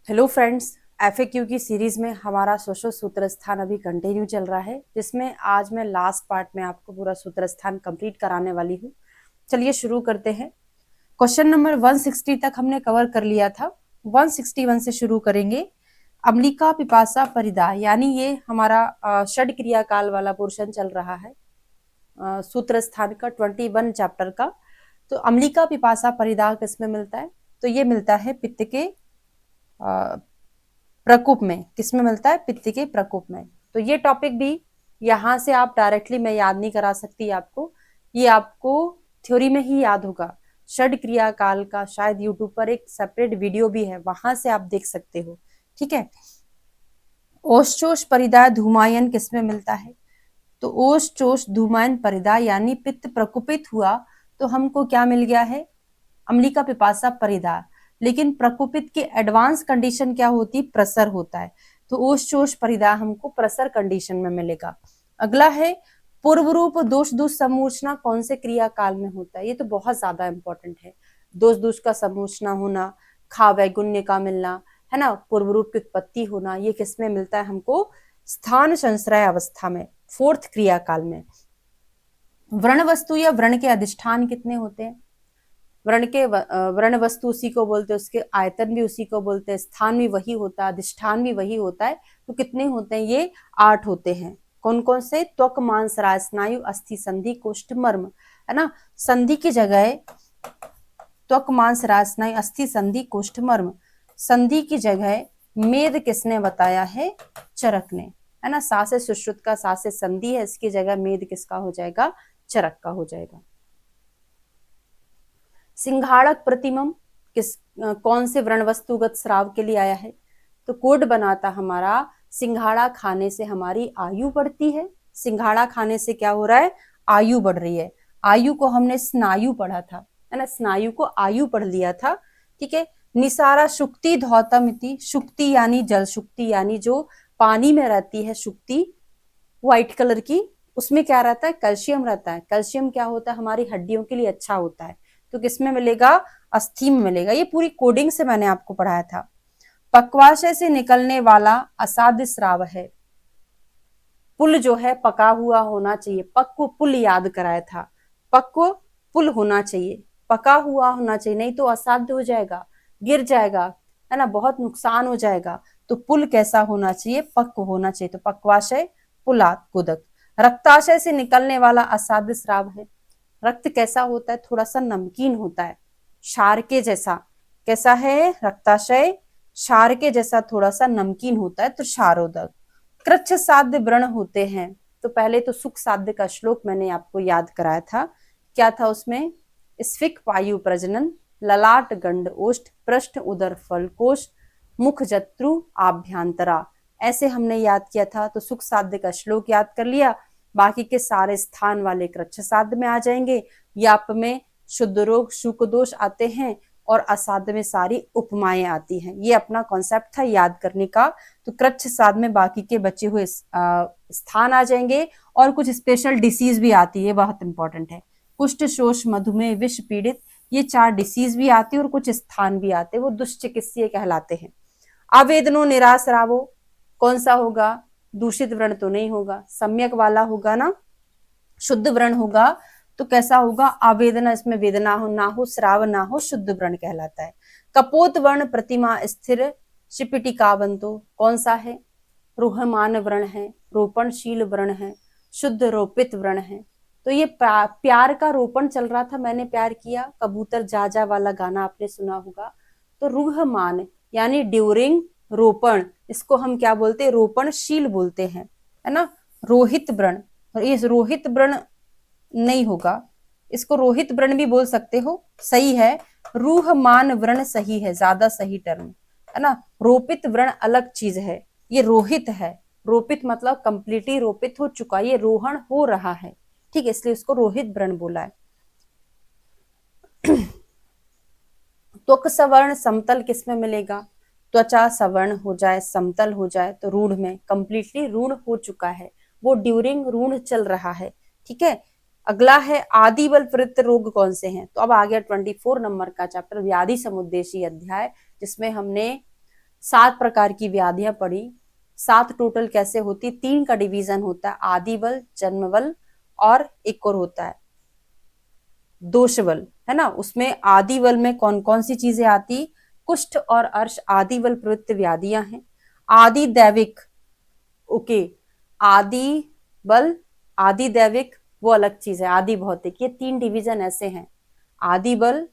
Hello friends. FAQ की series में हमारा सोशल सूत्र स्थान अभी कंटिन्यू चल रहा है, जिसमें आज मैं लास्ट पार्ट में आपको पूरा सूत्र स्थान कंप्लीट कराने वाली हूँ। चलिए शुरू करते हैं। क्वेश्चन नंबर 160 तक हमने कवर कर लिया था। 161 से शुरू करेंगे। अम्लिका पिपासा परिदा, यानी ये हमारा षड क्रिया काल वाला पोर्शन चल रहा है सूत्र स्थान का 21 चैप्टर का। तो अम्लिका पिपासा परिदा किसमें मिलता है? तो ये मिलता है पित्त के प्रकोप में। किसमें मिलता है? पित्त के प्रकोप में। तो ये टॉपिक भी यहाँ से आप डायरेक्टली मैं याद नहीं करा सकती आपको, ये आपको थ्योरी में ही याद होगा। षड क्रिया काल का शायद यूट्यूब पर एक सेपरेट वीडियो भी है, वहां से आप देख सकते हो। ठीक है। ओषचोष परिदाय धूमायन किसमें मिलता है? तो ओषचोष धूमायन परिदाय यानी पित्त प्रकोपित हुआ तो हमको क्या मिल गया है? अम्लिका पिपासा परिदा। लेकिन प्रकोपित की एडवांस कंडीशन क्या होती? प्रसर होता है। तो ओषचोष परिदा हमको प्रसर कंडीशन में मिलेगा। अगला है पूर्व रूप दोष दूष समूर्छना कौन से क्रिया काल में होता है? ये तो बहुत ज्यादा इंपॉर्टेंट है। दोष दूष का समूर्छना होना, खा वैगुण्य का मिलना, है ना, पूर्व रूप की उत्पत्ति होना, ये किसमें मिलता है हमको? स्थान संश्रय अवस्था में, फोर्थ क्रिया काल में। व्रण वस्तु या व्रण के अधिष्ठान कितने होते हैं? व्रण वस्तु उसी को बोलते हैं, उसके आयतन भी उसी को बोलते हैं, स्थान भी वही होता है, अधिष्ठान भी वही होता है। तो कितने होते हैं? ये 8 होते हैं। कौन कौन से? त्वक मांस राय स्नायु अस्थि संधि कोष्ठ मर्म, है ना। संधि की जगह त्वक मांस राय स्नायु अस्थि संधि कोष्ठ मर्म। संधि की जगह मेद किसने बताया है? चरक ने, है ना। सा से सुश्रुत का सा से संधि है, इसकी जगह मेद किसका हो जाएगा? चरक का हो जाएगा। सिंघाड़क प्रतिमम कौन से व्रण वस्तुगत स्राव के लिए आया है? तो कोड बनाता हमारा सिंघाड़ा खाने से हमारी आयु बढ़ती है। सिंघाड़ा खाने से क्या हो रहा है? आयु बढ़ रही है। आयु को हमने स्नायु पढ़ा था, है ना, स्नायु को आयु पढ़ लिया था। ठीक है। निसारा शुक्ति धौतम इति, शुक्ति यानी जल शुक्ति, यानी जो पानी में रहती है शुक्ति, व्हाइट कलर की, उसमें क्या रहता है? कैल्शियम रहता है। कैल्शियम क्या होता है? हमारी हड्डियों के लिए अच्छा होता है। तो किसमें मिलेगा? अस्थि में मिलेगा। ये पूरी कोडिंग से मैंने आपको पढ़ाया था। पक्वाशय से निकलने वाला असाध्य स्राव है। पुल जो है पका हुआ होना चाहिए। पक्व पुल याद कराया था। पक्व पुल होना चाहिए, पका हुआ होना चाहिए, नहीं तो असाध्य हो जाएगा, गिर जाएगा, है ना, बहुत नुकसान हो जाएगा। तो पुल कैसा होना चाहिए? पक्व होना चाहिए। तो पक्वाशय पुलात कुदक। रक्ताशय से निकलने वाला असाध्य स्राव है। रक्त कैसा होता है? थोड़ा सा नमकीन होता है, क्षार के जैसा। कैसा है? रक्ताशय क्षार के जैसा थोड़ा सा नमकीन होता है, तो क्षारोदक। कृच्छ साध्य व्रण होते हैं। तो पहले तो सुख साध्य का श्लोक मैंने आपको याद कराया था। क्या था उसमें? स्फिक वायु प्रजनन, ललाट गंड ओष्ठ, पृष्ठ उदर फलकोश, मुख जत्रु आभ्यंतरा, ऐसे हमने याद किया था। तो सुख साध्य का श्लोक याद कर लिया, बाकी के सारे स्थान वाले कृच्छ साध्य में आ जाएंगे। याप में शुद्ध रोग शुक दोष आते हैं, और असाध्य में सारी उपमाएं आती हैं। ये अपना कॉन्सेप्ट था याद करने का। तो कृच्छ साध्य में बाकी के बचे हुए स्थान आ जाएंगे, और कुछ स्पेशल डिसीज भी आती है, बहुत इंपॉर्टेंट है। कुष्ठ शोष मधुमेह विष पीड़ित, ये 4 डिसीज भी आती है, और कुछ स्थान भी आते हैं, वो दुष्चिकित्सीय कहलाते हैं। आवेदनो निराश रावो कौन सा होगा? दूषित व्रण तो नहीं होगा, सम्यक वाला होगा ना, शुद्ध व्रण होगा। तो कैसा होगा? आवेदना, इसमें वेदना हो ना हो, श्राव ना हो, शुद्ध व्रण कहलाता है। कपोत वर्ण प्रतिमा स्थिर शिपिटिकावंतो कौन सा है? रोहमान व्रण है, रोपणशील व्रण है, शुद्ध रोपित व्रण है। तो ये प्यार का रोपण चल रहा था, मैंने प्यार किया, कबूतर जा जा वाला गाना आपने सुना होगा। तो रूहमान यानी ड्यूरिंग रोपण, इसको हम क्या बोलते हैं? रोपणशील बोलते हैं, है ना। रोहित व्रण, ये रोहित व्रण नहीं होगा, इसको रोहित व्रण भी बोल सकते हो, सही है। रूहमान व्रण सही है, ज्यादा सही टर्म, है ना। रोपित व्रण अलग चीज है, ये रोहित है। रोपित मतलब कंप्लीटली रोपित हो चुका, ये रोहण हो रहा है, ठीक है, इसलिए उसको रोहित व्रण बोला है। त्वक सवर्ण समतल किसमें मिलेगा? त्वचा सवर्ण हो जाए, समतल हो जाए, तो रूढ़ में। कंप्लीटली रूढ़ हो चुका है, वो ड्यूरिंग रूढ़ चल रहा है, ठीक है। अगला है आदि बल प्रवृत्त रोग कौन से हैं? तो अब आ गया 24 नंबर का चैप्टर, व्याधि समुद्देशीय अध्याय, जिसमें हमने 7 प्रकार की व्याधियां पढ़ी। 7 टोटल कैसे होती, 3 का डिवीजन होता है, आदि बल, जन्म बल और एक और होता है दोष बल, है ना। उसमें आदि बल में कौन कौन सी चीजें आती, कुष्ठ और अर्श आदि बल प्रवृत्त व्याधियां हैं। आदि दैविक, ओके, आदि बल, आदि दैविक वो अलग चीज है, आदि भौतिक, ये 3 डिवीजन ऐसे हैं, आदि बल,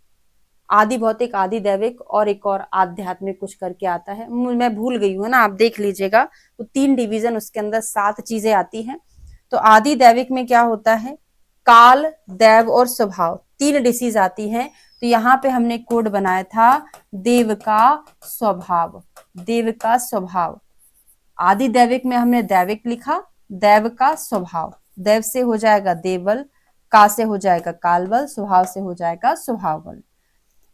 आदि भौतिक, आदि दैविक और एक और आध्यात्मिक कुछ करके आता है, मैं भूल गई हूँ, है ना, आप देख लीजिएगा। तो 3 डिवीजन, उसके अंदर 7 चीजें आती हैं। तो आदि दैविक में क्या होता है, काल, दैव और स्वभाव, 3 डिसीज आती हैं। तो यहाँ पे हमने कोड बनाया था देव का स्वभाव, देव का स्वभाव। आदि दैविक में हमने दैविक लिखा, दैव का स्वभाव, दैव से हो जाएगा देवबल, का से हो जाएगा कालबल, स्वभाव से हो जाएगा स्वभाव बल।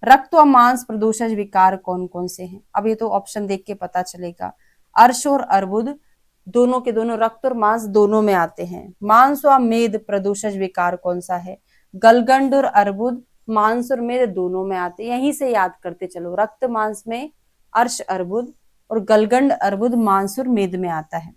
रक्त व मांस प्रदोषज विकार कौन कौन से हैं, अब ये तो ऑप्शन देख के पता चलेगा। अर्श और अर्बुद दोनों के दोनों, रक्त और मांस दोनों में आते हैं। मांस व मेद प्रदोषज विकार कौन सा है, गलगंड और अर्बुद मांस और मेद दोनों में आते हैं, यहीं से याद करते चलो, रक्त मांस में अर्श अर्बुद और गलगंड अर्बुद मांस और मेद में आता है।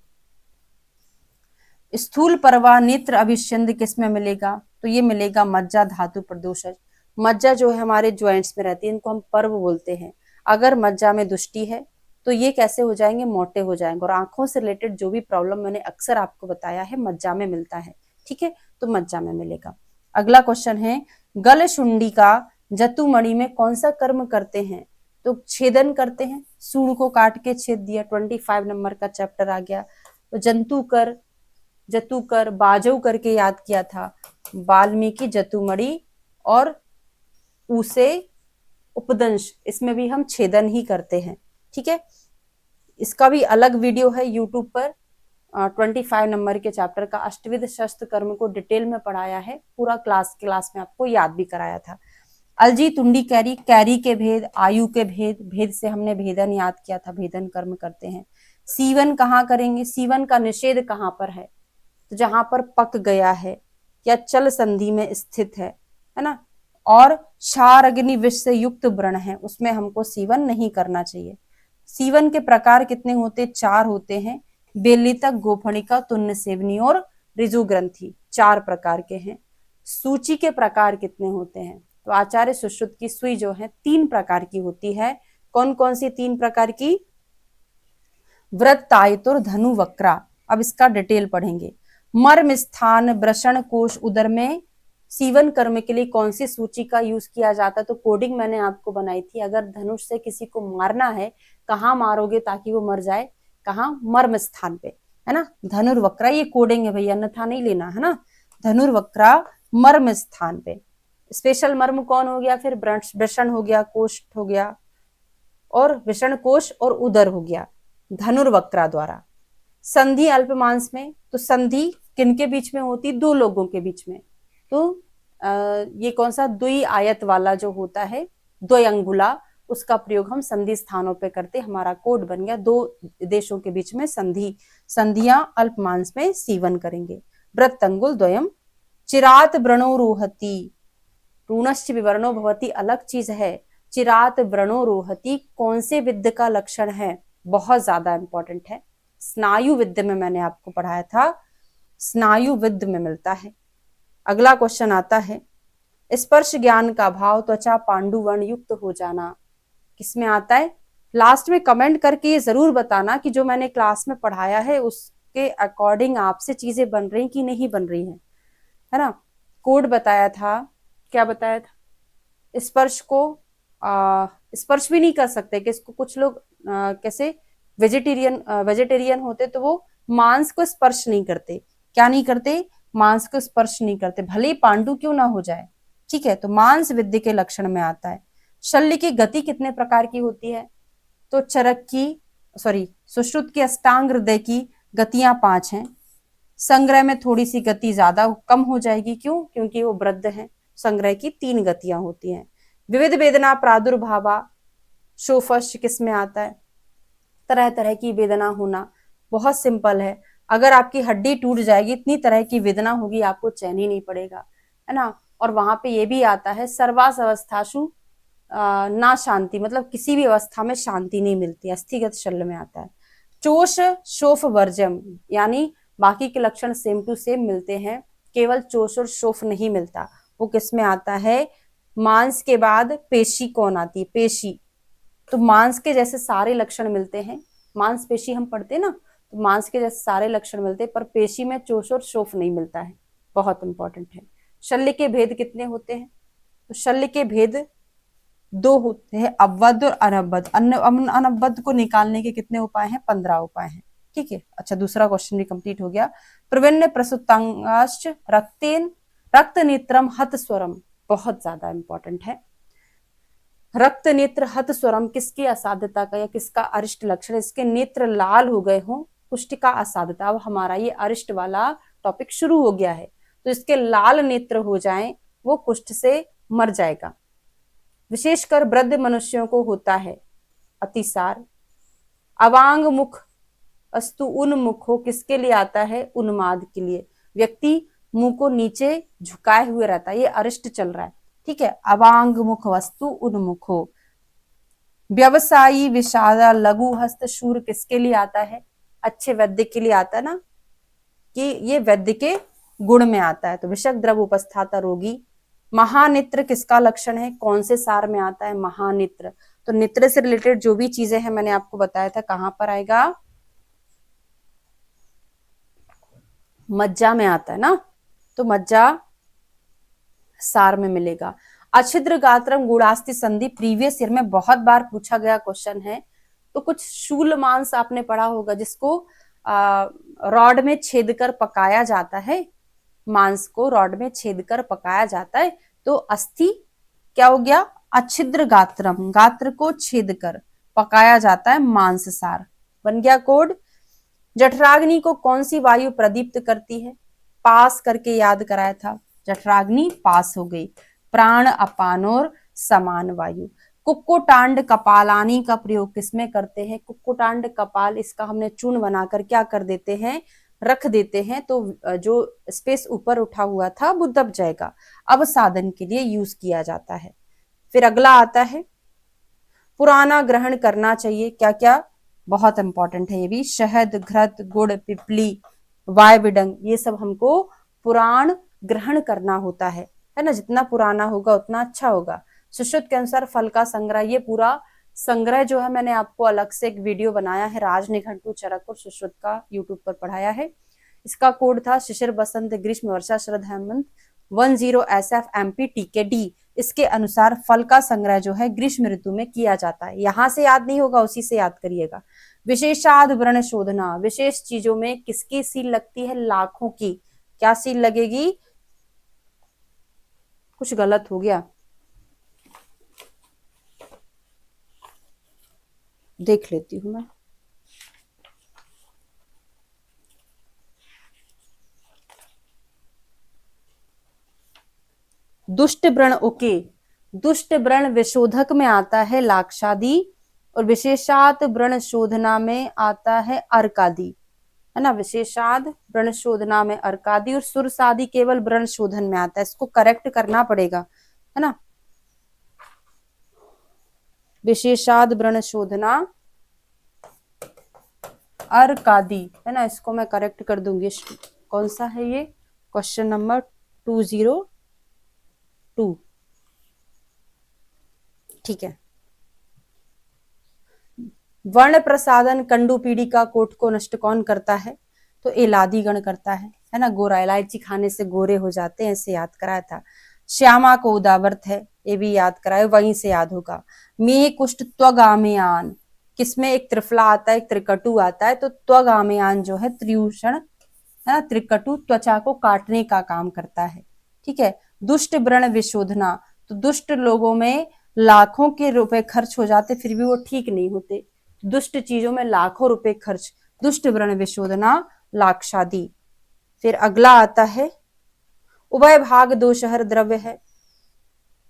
स्थूल परवा नेत्र अभिष्यंद किस में मिलेगा, तो ये मिलेगा मज्जा धातु प्रदोषज। मज्जा जो है हमारे ज्वाइंट्स में रहती है, इनको हम पर्व बोलते हैं। अगर मज्जा में दुष्टि है तो ये कैसे हो जाएंगे, मोटे हो जाएंगे। और आंखों से रिलेटेड जो भी प्रॉब्लम मैंने अक्सर आपको बताया है, मज्जा में मिलता है, ठीक है, तो मज्जा में मिलेगा। अगला क्वेश्चन है, गल शुंडी का जतुमणि में कौन सा कर्म करते हैं, तो छेदन करते हैं, सूंड को काट के छेद दिया, 25 नंबर का चैप्टर आ गया। तो जंतु कर, जतु कर, बाजव करके याद किया था, वाल्मीकि जतुमणि और उसे उपदंश, इसमें भी हम छेदन ही करते हैं, ठीक है। इसका भी अलग वीडियो है यूट्यूब पर, 25 नंबर के चैप्टर का अष्टविध शस्त्र कर्म को डिटेल में पढ़ाया है, पूरा क्लास में आपको याद भी कराया था। अलजी तुंडी कैरी, कैरी के भेद, आयु के भेद, भेद से हमने भेदन याद किया था, भेदन कर्म करते हैं। सीवन कहाँ करेंगे, सीवन का निषेध कहाँ पर है, तो जहां पर पक गया है या चल संधि में स्थित है ना, और क्षार अग्नि विष से युक्त व्रण है, उसमें हमको सीवन नहीं करना चाहिए। सीवन के प्रकार कितने होते, 4 होते हैं, बेलितक, गोफणिका, तुन्न सेवनी और ऋजु ग्रंथि, 4 प्रकार के हैं। सूची के प्रकार कितने होते हैं, तो आचार्य सुश्रुत की सुई जो है 3 प्रकार की होती है। कौन कौन सी 3 प्रकार की, वृत्तायित और धनु वक्रा। अब इसका डिटेल पढ़ेंगे। मर्म स्थान वृषण कोश उदर में सीवन कर्म के लिए कौन सी सूची का यूज किया जाता है, तो कोडिंग मैंने आपको बनाई थी। अगर धनुष से किसी को मारना है, कहाँ मारोगे ताकि वो मर जाए, कहाँ, मर्म स्थान पे, है ना। धनुर्वक्रा ये कोडिंग है भैया, अन्यथा नहीं लेना, है ना। धनुर्वक्रा मर्म स्थान पे। स्पेशल मर्म कौन हो गया, फिर वृषण हो गया, कोष्ठ हो गया, और वृषण कोश और उदर हो गया धनुर्वक्रा द्वारा। संधि अल्पमांस में, तो संधि किनके बीच में होती, 2 लोगों के बीच में। तो ये कौन सा, द्वि आयत वाला जो होता है, द्वयंगुला, उसका प्रयोग हम संधि स्थानों पे करते। हमारा कोड बन गया, 2 देशों के बीच में संधि, संधियां अल्पमांस में सीवन करेंगे। वृत्तंगुल द्वयम। चिरात व्रणोरोहति, ऋणश्च विवरणो भवति अलग चीज है। चिरात व्रणोरोहति कौन से विद्य का लक्षण है, बहुत ज्यादा इंपॉर्टेंट है, स्नायु विद्य में मैंने आपको पढ़ाया था, स्नायु विद्य में मिलता है। अगला क्वेश्चन आता है, स्पर्श ज्ञान का भाव त्वचा पांडुवर्ण युक्त हो जाना किसमें आता है। लास्ट में कमेंट करके ये जरूर बताना कि जो मैंने क्लास में पढ़ाया है उसके अकॉर्डिंग आपसे चीजें बन रही कि नहीं बन रही हैं, है ना। कोड बताया था, क्या बताया था, स्पर्श को स्पर्श भी नहीं कर सकते, कि इसको कुछ लोग कैसे वेजिटेरियन होते तो वो मांस को स्पर्श नहीं करते, क्या नहीं करते, मांस को स्पर्श नहीं करते, भले ही पांडु क्यों ना हो जाए, ठीक है। तो मांस विद्य के लक्षण में आता है। शल्य की गति कितने प्रकार की होती है, तो चरक की, सुश्रुत की अष्टांग हृदय की गतियां 5 हैं। संग्रह में थोड़ी सी गति ज्यादा कम हो जाएगी, क्यों, क्योंकि वो वृद्ध है। संग्रह की 3 गतियां होती हैं। विविध वेदना प्रादुर्भावा शोफश किस में आता है, तरह तरह की वेदना होना, बहुत सिंपल है। अगर आपकी हड्डी टूट जाएगी, इतनी तरह की वेदना होगी, आपको चैन ही नहीं पड़ेगा, है ना। और वहां पे ये भी आता है, सर्वास अवस्थाशु ना शांति, मतलब किसी भी अवस्था में शांति नहीं मिलती, अस्थिगत शल्य में आता है। चोष शोफ वर्जम, यानी बाकी के लक्षण सेम टू सेम मिलते हैं, केवल चोष और शोफ नहीं मिलता। वो किस में आता है? मांस के बाद पेशी कौन आती है? पेशी। तो मांस के जैसे सारे लक्षण मिलते हैं, मांसपेशी हम पढ़ते हैं ना, तो मांस के जैसे सारे लक्षण मिलते हैं, पर पेशी में चोष और शोफ नहीं मिलता है। बहुत इंपॉर्टेंट है। शल्य के भेद कितने होते हैं? तो शल्य के भेद 2 होते हैं, अवबद्ध और अनवबद्ध। अनवबद्ध को निकालने के कितने उपाय हैं? 15 उपाय हैं। ठीक है, अच्छा दूसरा क्वेश्चन भी कंप्लीट हो गया। प्रवीण्य प्रसुतांगाश्च रक्तेन रक्त नेत्रम हत स्वरम, बहुत ज्यादा इंपॉर्टेंट है। रक्त नेत्र हत स्वरम किसकी असाध्यता का या किसका अरिष्ट लक्षण? इसके नेत्र लाल हो गए हों, कुष्ठ का असाध्यता। अब हमारा ये अरिष्ट वाला टॉपिक शुरू हो गया है, तो इसके लाल नेत्र हो जाएं, वो कुष्ठ से मर जाएगा। विशेषकर वृद्ध मनुष्यों को होता है अतिसार। अवांग मुख अस्तु उन्मुख हो, किसके लिए आता है? उन्माद के लिए। व्यक्ति मुंह को नीचे झुकाए हुए रहता है, ये अरिष्ट चल रहा है। ठीक है, अवांग मुख वस्तु उन्मुख हो। व्यवसायी विषादा लघु हस्त शूर किसके लिए आता है? अच्छे वैद्य के लिए आता है ना, कि ये वैद्य के गुण में आता है। तो विषक द्रव उपस्थाता रोगी। महानेत्र किसका लक्षण है? कौन से सार में आता है? महानेत्र। तो नेत्र से रिलेटेड जो भी चीजें हैं मैंने आपको बताया था, कहां पर आएगा? मज्जा में आता है ना, तो मज्जा सार में मिलेगा। अछिद्र गात्रम गुणास्ति संधि, प्रीवियस ईयर में बहुत बार पूछा गया क्वेश्चन है। तो कुछ शूल मांस आपने पढ़ा होगा, जिसको रॉड में छेद कर पकाया जाता है, मांस को रॉड में छेद कर पकाया जाता है। तो अस्थि क्या हो गया? अछिद्र गात्रम, गात्र को छेद कर पकाया जाता है मांस सार, बन गया कोड। जठराग्नि को कौन सी वायु प्रदीप्त करती है? पास करके याद कराया था, जठराग्नि पास हो गई। प्राण अपान और समान वायु। कुक्कुटांड कपालानी का प्रयोग किसमें करते हैं? कुक्कुटांड कपाल, इसका हमने चूर्ण बनाकर क्या कर देते हैं? रख देते हैं, तो जो स्पेस ऊपर उठा हुआ था वो दब जाएगा। अब साधन के लिए यूज किया जाता है। फिर अगला आता है, पुराना ग्रहण करना चाहिए। क्या क्या? बहुत इंपॉर्टेंट है ये भी। शहद, घृत, गुड़, पिपली, वाय विडंग, ये सब हमको पुराण ग्रहण करना होता है ना। जितना पुराना होगा उतना अच्छा होगा। सुश्रुत के अनुसार फल का संग्रह, ये पूरा संग्रह जो है मैंने आपको अलग से एक वीडियो बनाया है, राज निघंटु चरक और सुश्रुत का, यूट्यूब पर पढ़ाया है। इसका कोड था शिशिर बसंत ग्रीष्म वर्षा शरद हेमंत 10 SF MP TKD। इसके अनुसार फल का संग्रह जो है ग्रीष्म ऋतु में किया जाता है। यहां से याद नहीं होगा, उसी से याद करिएगा। विशेषाद व्रण शोधना, विशेष चीजों में किसकी सील लगती है? लाखों की। क्या सील लगेगी? कुछ गलत हो गया, देख लेती हूं मैं। दुष्ट व्रण, ओके, दुष्ट व्रण विशोधक में आता है लाक्षादि, और विशेषात व्रण शोधना में आता है अर्कादि, है ना। विशेषाद व्रण शोधना में अर्कादि, और सुरसादि केवल व्रण शोधन में आता है। इसको करेक्ट करना पड़ेगा, है ना। विशेषाद व्रण शोधना अर्कादि, है ना, इसको मैं करेक्ट कर दूंगी। कौन सा है ये? Question number 202। ठीक है। वर्ण प्रसादन कंडू पीढ़िका कोट को नष्ट कौन करता है? तो एलादी गण करता है ना। गोरा, इलायची खाने से गोरे हो जाते हैं, ऐसे याद कराया था। श्यामा को उदावर्त है, ये भी याद कराए, वहीं से याद होगा। मेह कुष्ठ त्वगामयान, किसमें एक त्रिफला आता है, एक त्रिकटु आता है। तो त्वगामयान जो है त्रिभूषण, है ना, त्रिकटु त्वचा को काटने का काम करता है। ठीक है। दुष्ट व्रण विशोधना, तो दुष्ट लोगों में लाखों के रुपए खर्च हो जाते फिर भी वो ठीक नहीं होते। दुष्ट चीजों में लाखों रुपए खर्च, दुष्ट व्रण विशोधना लाक्षादि। फिर अगला आता है, उभय भाग दो शहर द्रव्य है।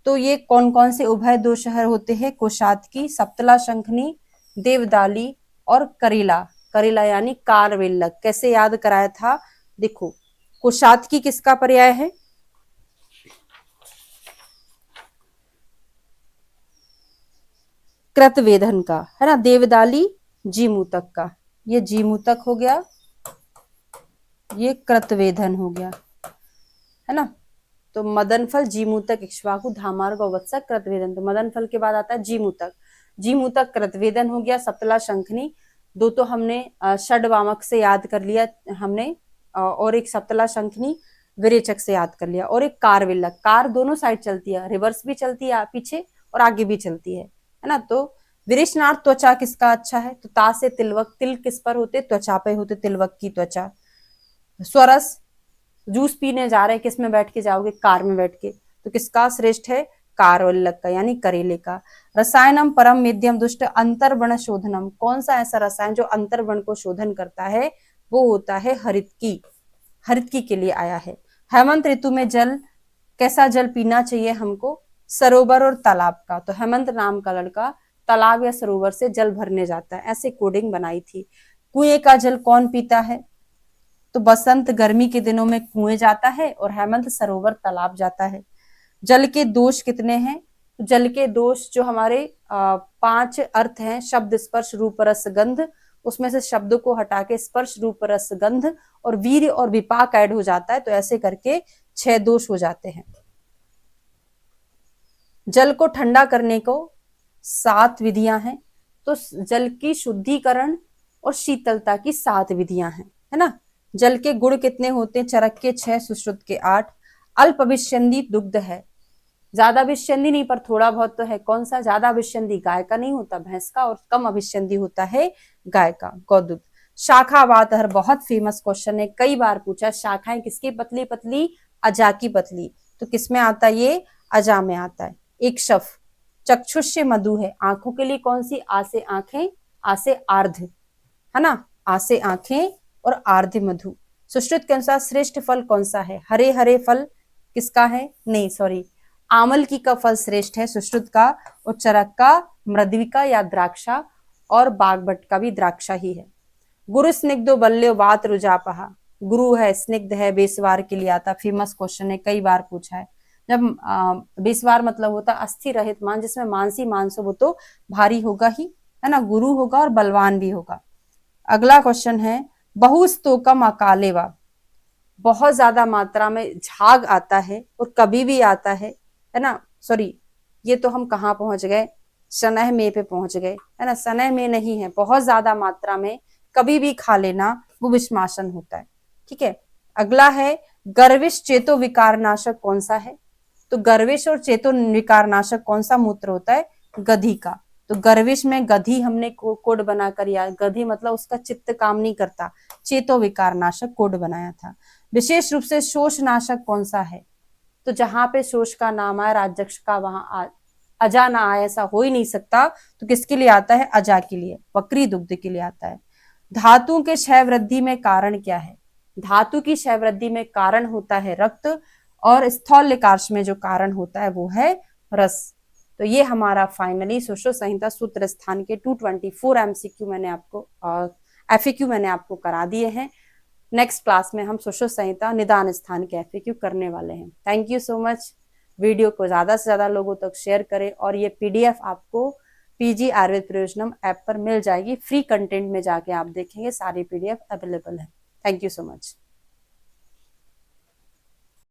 तो ये कौन कौन से उभय दो शहर होते हैं? कोशातकी, सप्तला शंखनी, देवदाली और करेला। करेला यानी कारवेलक। कैसे याद कराया था? देखो, कोशातकी किसका पर्याय है? कृतवेधन का, है ना, देवदाली जीमूतक का, ये जीमूतक हो गया, ये कृतवेधन हो गया, है ना। तो मदनफल, जीमूतक, इक्ष्वाकु, धामार, गौवत्सा, कृतवेदन। तो मदनफल के बाद आता है जीमूतक, जीमूतक कृतवेदन हो गया। सप्तला शंखनी, दो तो हमने षडवामक से याद कर लिया हमने, और एक सप्तला शंखनी विरेचक से याद कर लिया, और एक कारविल्लक। कार दोनों साइड चलती है, रिवर्स भी चलती है पीछे और आगे भी चलती है ना। तो विरेचनार्थ त्वचा किसका अच्छा है, तो ता से तिलवक, तिल किस पर होते, त्वचा पे होते, तिलवक की त्वचा। स्वरस, जूस पीने जा रहे हैं, किस में बैठ के जाओगे, कार में बैठ के, तो किसका श्रेष्ठ है, कारवल्लक का, यानी करेले का। रसायनम परम मेध्यम दुष्ट अंतर्वर्ण शोधनम, कौन सा ऐसा रसायन जो अंतर्वर्ण को शोधन करता है, वो होता है हरितकी, हरितकी के लिए आया है। हेमंत ऋतु में जल, कैसा जल पीना चाहिए हमको, सरोवर और तालाब का। तो हेमंत नाम का लड़का तालाब या सरोवर से जल भरने जाता है, ऐसे कोडिंग बनाई थी। कुएं का जल कौन पीता है, तो बसंत गर्मी के दिनों में कुएं जाता है और हेमंत सरोवर तालाब जाता है। जल के दोष कितने हैं, तो जल के दोष जो हमारे 5 अर्थ हैं, शब्द, स्पर्श, रूप, रस, गंध, उसमें से शब्द को हटा के स्पर्श, रूप, रस, गंध और वीर्य और विपाक ऐड हो जाता है, तो ऐसे करके 6 दोष हो जाते हैं। जल को ठंडा करने को 7 विधियां हैं, तो जल की शुद्धिकरण और शीतलता की 7 विधियां हैं, है ना। जल के गुण कितने होते हैं, चरक के 6, सुश्रुत के 8। अल्प अभिष्यंदी दुग्ध है, ज्यादा अभिष्यंदी नहीं पर थोड़ा बहुत तो है। कौन सा ज्यादा अभिष्यंदी, गाय का नहीं होता, भैंस का, और कम अभिष्यंदी होता है गाय का, गौदूध। शाखा वातहर, बहुत फेमस क्वेश्चन है, कई बार पूछा, शाखाएं किसकी पतली पतली, अजा की पतली, तो किसमें आता है ये, अजा में आता है। एक शफ, चक्षुष्य मधु है, आंखों के लिए कौन सी, आ से आंखें, आ से आर्ध, है ना, आ से आंखें और आर्ध मधु। सुश्रुत के अनुसार श्रेष्ठ फल कौन सा है, हरे हरे फल किसका है, नहीं सॉरी, आमल की का फल श्रेष्ठ है सुश्रुत का, और चरक का मृदविका या द्राक्षा, और बागभट का भी द्राक्षा ही है। गुरु स्निग्धो बल्यो वात रुजापहा, गुरु है, स्निग्ध है, बेसवार के लिए आता, फेमस क्वेश्चन है, कई बार पूछा है। जब बेसवार मतलब होता अस्थि रहित मान, जिसमें मांसी मांस हो, वो तो भारी होगा ही, है ना, गुरु होगा और बलवान भी होगा। अगला क्वेश्चन है, बहुस्तोकम अकालेवा, बहुत ज्यादा मात्रा में झाग आता है और कभी भी आता है ना, सॉरी, ये तो हम कहाँ पहुंच गए, शनह में पे पहुंच गए, है ना, शनह में नहीं है, बहुत ज्यादा मात्रा में कभी भी खा लेना, वो विषमासन होता है, ठीक है। अगला है, गर्विश चेतो विकारनाशक कौन सा है, तो गर्विश और चेतो विकारनाशक कौन सा मूत्र होता है, गधी का। तो गर्विश में गधी हमने कोड बनाकर, या गधी मतलब उसका चित्त काम नहीं करता, चेतो विकारनाशक कोड बनाया था। विशेष रूप से शोषनाशक कौन सा है, तो जहां पे शोष का नाम आए, राजक्ष का, वहां अजा ना आए, ऐसा हो ही नहीं सकता, तो किसके लिए आता है, अजा के लिए, बकरी दुग्ध के लिए आता है। धातु के क्षय वृद्धि में कारण क्या है, धातु की क्षय वृद्धि में कारण होता है रक्त, और स्थौल्यकार्ष में जो कारण होता है वो है रस। तो ये हमारा फाइनली सुश्रुत संहिता सूत्र स्थान के 224 एमसीक्यू मैंने आपको एफएक्यू मैंने आपको करा दिए हैं। नेक्स्ट क्लास में हम सुश्रुत संहिता निदान स्थान के एफएक्यू करने वाले हैं। Thank you so much. Video को ज्यादा से ज्यादा लोगों तक शेयर करें, और ये पीडीएफ आपको पीजी आयुर्वेद प्रयोजनम ऐप पर मिल जाएगी, फ्री कंटेंट में जाके आप देखेंगे, सारी पीडीएफ अवेलेबल है। Thank you so much.